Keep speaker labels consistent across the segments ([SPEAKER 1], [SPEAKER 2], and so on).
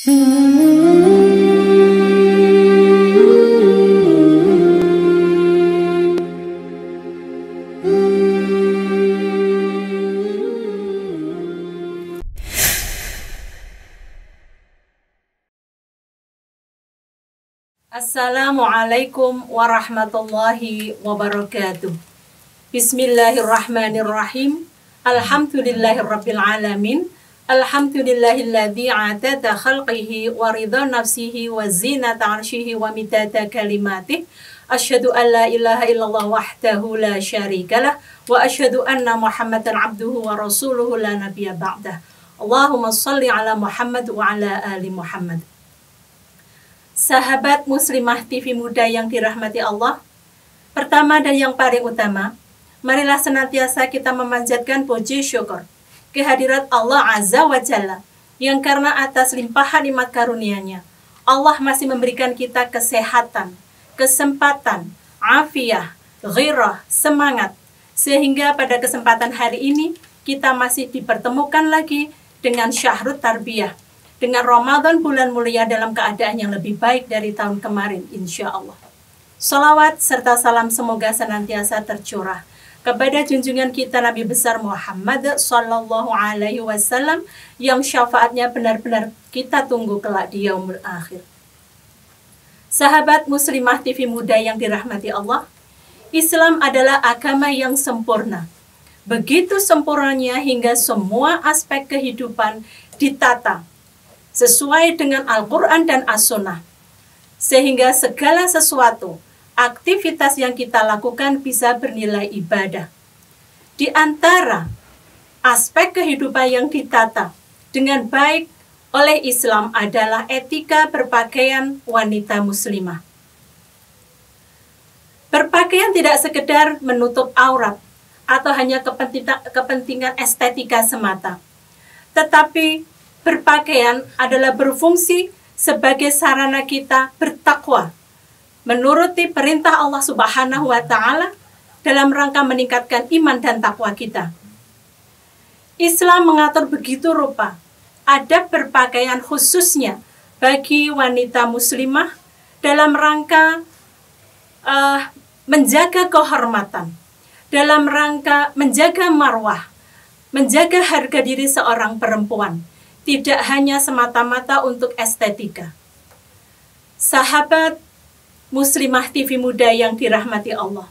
[SPEAKER 1] Assalamualaikum warahmatullahi wabarakatuh. Bismillahirrahmanirrahim. Alhamdulillahirabbil alamin. Alhamdulillahilladzi adada khalqihi wa ridha nafsihi wa zinata 'arsyihi wa midada kalimatihi. Asyhadu an la ilaha illallah wahdahu la syarikalah wa asyhadu anna Muhammadan 'abduhu wa rasuluhu la nabiyya ba'dah. Allahumma shalli ala Muhammad wa ala ali Muhammad. Sahabat Muslimah TV Muda yang dirahmati Allah, pertama dan yang paling utama, marilah senantiasa kita memanjatkan puji syukur kehadirat Allah Azza wa Jalla, yang karena atas limpahan nikmat karunia-Nya, Allah masih memberikan kita kesehatan, kesempatan, afiah, ghirah, semangat, sehingga pada kesempatan hari ini kita masih dipertemukan lagi dengan Syahrut Tarbiyah, dengan Ramadan bulan mulia dalam keadaan yang lebih baik dari tahun kemarin, insya Allah. Salawat serta salam semoga senantiasa tercurah kepada junjungan kita Nabi besar Muhammad Sallallahu Alaihi Wasallam, yang syafaatnya benar-benar kita tunggu kelak di yaumul akhir. Sahabat Muslimah TV Muda yang dirahmati Allah, Islam adalah agama yang sempurna. Begitu sempurnanya hingga semua aspek kehidupan ditata sesuai dengan Al-Quran dan As-Sunnah, sehingga segala sesuatu, aktivitas yang kita lakukan bisa bernilai ibadah. Di antara aspek kehidupan yang ditata dengan baik oleh Islam adalah etika berpakaian wanita muslimah. Berpakaian tidak sekedar menutup aurat atau hanya kepentingan estetika semata, tetapi berpakaian adalah berfungsi sebagai sarana kita bertakwa, menuruti perintah Allah Subhanahu wa Ta'ala dalam rangka meningkatkan iman dan takwa kita. Islam mengatur begitu rupa adab berpakaian khususnya bagi wanita muslimah dalam rangka menjaga kehormatan, dalam rangka menjaga marwah, menjaga harga diri seorang perempuan, tidak hanya semata-mata untuk estetika. Sahabat Muslimah TV Muda yang dirahmati Allah,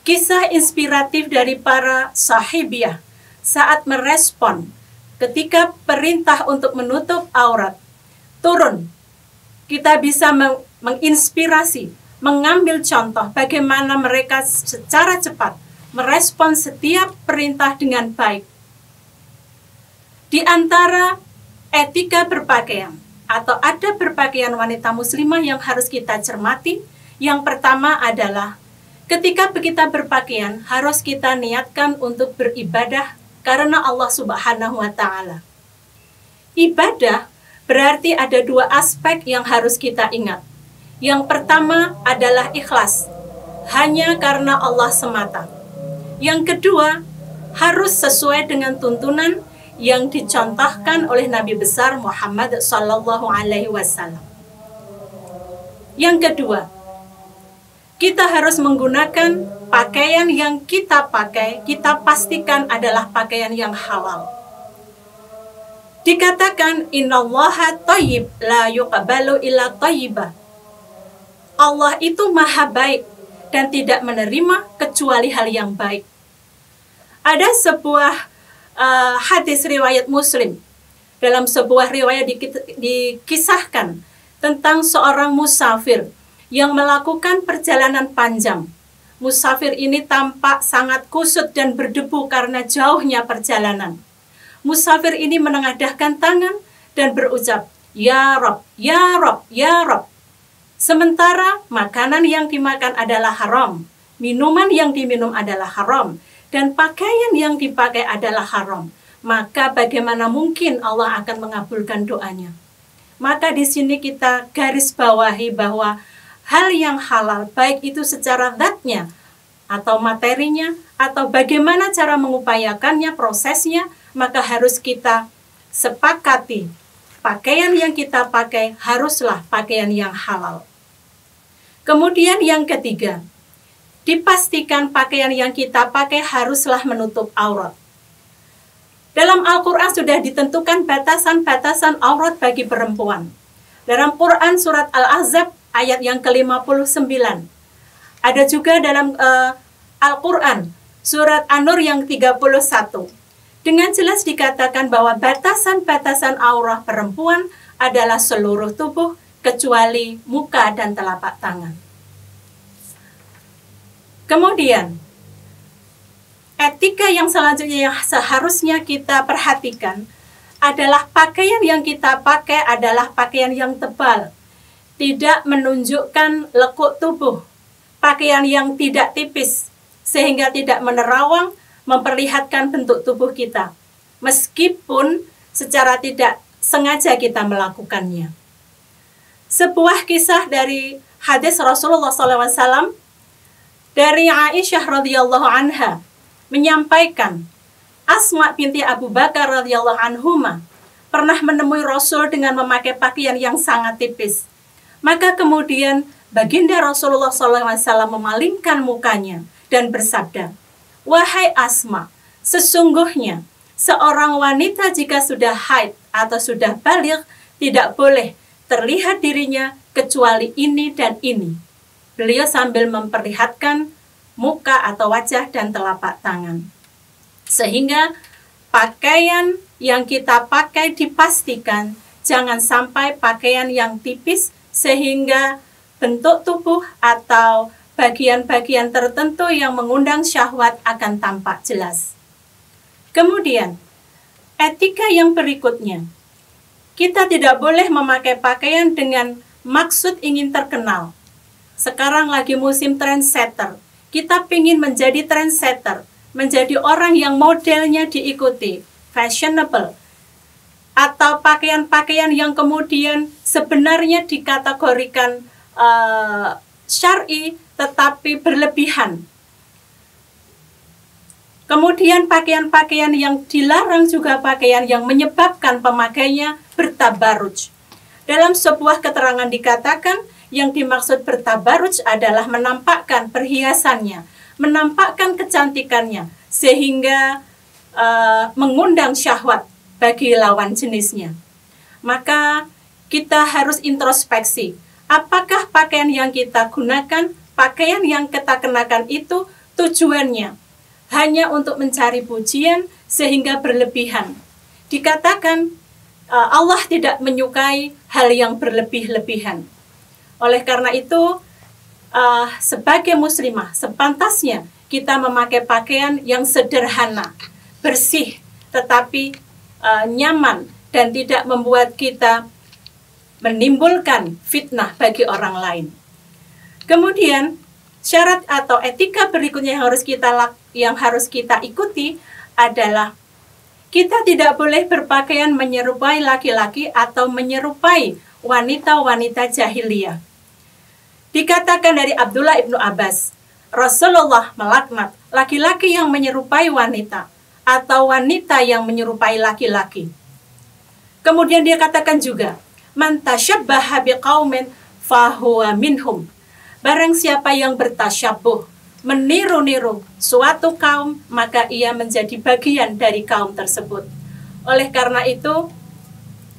[SPEAKER 1] kisah inspiratif dari para sahibiah saat merespon ketika perintah untuk menutup aurat turun, kita bisa menginspirasi, mengambil contoh bagaimana mereka secara cepat merespon setiap perintah dengan baik. Di antara etika berpakaian atau adab berpakaian wanita muslimah yang harus kita cermati, yang pertama adalah ketika kita berpakaian harus kita niatkan untuk beribadah karena Allah Subhanahu wa Ta'ala. Ibadah berarti ada dua aspek yang harus kita ingat. Yang pertama adalah ikhlas, hanya karena Allah semata. Yang kedua, harus sesuai dengan tuntunan yang dicontohkan oleh Nabi besar Muhammad Sallallahu Alaihi Wasallam. Yang kedua, kita harus menggunakan pakaian yang kita pakai, kita pastikan adalah pakaian yang halal. Dikatakan innallaha thayyib la yuqbalu illa thayyibah. Allah itu maha baik dan tidak menerima kecuali hal yang baik. Ada sebuah hadis riwayat Muslim. Dalam sebuah riwayat dikisahkan tentang seorang musafir yang melakukan perjalanan panjang. Musafir ini tampak sangat kusut dan berdebu karena jauhnya perjalanan. Musafir ini menengadahkan tangan dan berucap, "Ya Rabb, ya Rabb, ya Rabb." Sementara makanan yang dimakan adalah haram, minuman yang diminum adalah haram, dan pakaian yang dipakai adalah haram. Maka bagaimana mungkin Allah akan mengabulkan doanya? Maka di sini kita garis bawahi bahwa hal yang halal, baik itu secara zatnya atau materinya, atau bagaimana cara mengupayakannya, prosesnya, maka harus kita sepakati pakaian yang kita pakai haruslah pakaian yang halal. Kemudian yang ketiga, dipastikan pakaian yang kita pakai haruslah menutup aurat. Dalam Al-Quran sudah ditentukan batasan-batasan aurat bagi perempuan. Dalam Quran surat Al-Ahzab ayat yang ke-59. Ada juga dalam Al-Quran surat An-Nur yang 31. Dengan jelas dikatakan bahwa batasan-batasan aurat perempuan adalah seluruh tubuh kecuali muka dan telapak tangan. Kemudian, etika yang selanjutnya yang seharusnya kita perhatikan adalah pakaian yang kita pakai adalah pakaian yang tebal, tidak menunjukkan lekuk tubuh, pakaian yang tidak tipis, sehingga tidak menerawang, memperlihatkan bentuk tubuh kita, meskipun secara tidak sengaja kita melakukannya. Sebuah kisah dari hadis Rasulullah SAW dari Aisyah radhiyallahu anha menyampaikan, Asma binti Abu Bakar radhiyallahu anhuma pernah menemui Rasul dengan memakai pakaian yang sangat tipis. Maka kemudian baginda Rasulullah SAW memalingkan mukanya dan bersabda, "Wahai Asma, sesungguhnya seorang wanita jika sudah haid atau sudah baligh tidak boleh terlihat dirinya kecuali ini dan ini." Beliau sambil memperlihatkan muka atau wajah dan telapak tangan. Sehingga pakaian yang kita pakai dipastikan jangan sampai pakaian yang tipis sehingga bentuk tubuh atau bagian-bagian tertentu yang mengundang syahwat akan tampak jelas. Kemudian, etika yang berikutnya, kita tidak boleh memakai pakaian dengan maksud ingin terkenal. Sekarang lagi musim trendsetter. Kita ingin menjadi trendsetter, menjadi orang yang modelnya diikuti, fashionable. Atau pakaian-pakaian yang kemudian sebenarnya dikategorikan syar'i tetapi berlebihan. Kemudian pakaian-pakaian yang dilarang juga pakaian yang menyebabkan pemakainya bertabarruj. Dalam sebuah keterangan dikatakan, yang dimaksud bertabarruj adalah menampakkan perhiasannya, menampakkan kecantikannya, sehingga mengundang syahwat bagi lawan jenisnya. Maka kita harus introspeksi, apakah pakaian yang kita gunakan, pakaian yang kita kenakan itu tujuannya hanya untuk mencari pujian sehingga berlebihan. Dikatakan Allah tidak menyukai hal yang berlebih-lebihan. Oleh karena itu, sebagai muslimah, sepantasnya kita memakai pakaian yang sederhana, bersih, tetapi nyaman dan tidak membuat kita menimbulkan fitnah bagi orang lain. Kemudian, syarat atau etika berikutnya yang harus kita ikuti adalah kita tidak boleh berpakaian menyerupai laki-laki atau menyerupai wanita-wanita jahiliyah. Dikatakan dari Abdullah ibnu Abbas, Rasulullah melaknat laki-laki yang menyerupai wanita atau wanita yang menyerupai laki-laki. Kemudian dia katakan juga, man tasyabbaha biqaumin fahuwa minhum. Barang siapa yang bertasyabbuh, meniru-niru suatu kaum, maka ia menjadi bagian dari kaum tersebut. Oleh karena itu,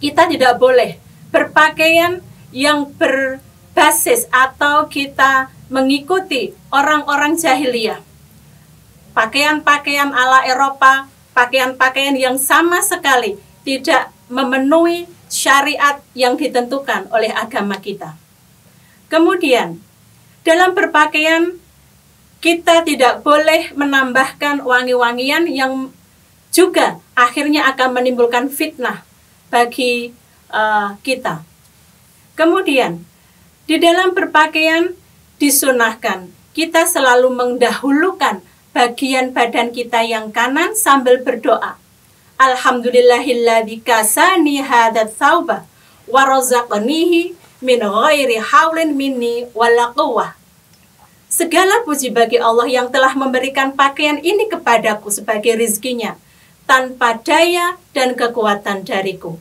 [SPEAKER 1] kita tidak boleh berpakaian yang berbasis atau kita mengikuti orang-orang jahiliyah. Pakaian-pakaian ala Eropa, pakaian-pakaian yang sama sekali tidak memenuhi syariat yang ditentukan oleh agama kita. Kemudian, dalam berpakaian, kita tidak boleh menambahkan wangi-wangian yang juga akhirnya akan menimbulkan fitnah bagi kita. Kemudian, di dalam berpakaian disunahkan kita selalu mendahulukan bagian badan kita yang kanan sambil berdoa. Alhamdulillahilladzi kasani hadat thawba wa razaqanihi min ghairi haulin minni wala quwwah. Segala puji bagi Allah yang telah memberikan pakaian ini kepadaku sebagai rizkinya, tanpa daya dan kekuatan dariku.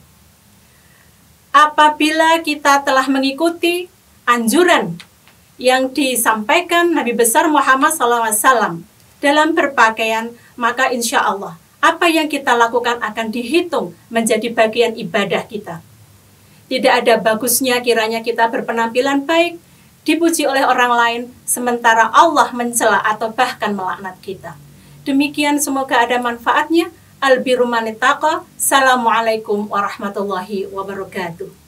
[SPEAKER 1] apabila kita telah mengikuti anjuran yang disampaikan Nabi besar Muhammad SAW dalam berpakaian, maka insya Allah apa yang kita lakukan akan dihitung menjadi bagian ibadah kita. Tidak ada bagusnya kiranya kita berpenampilan baik, dipuji oleh orang lain, sementara Allah mencela atau bahkan melaknat kita. Demikian, semoga ada manfaatnya. Al-birru man ittaqa. Assalamualaikum warahmatullahi wabarakatuh.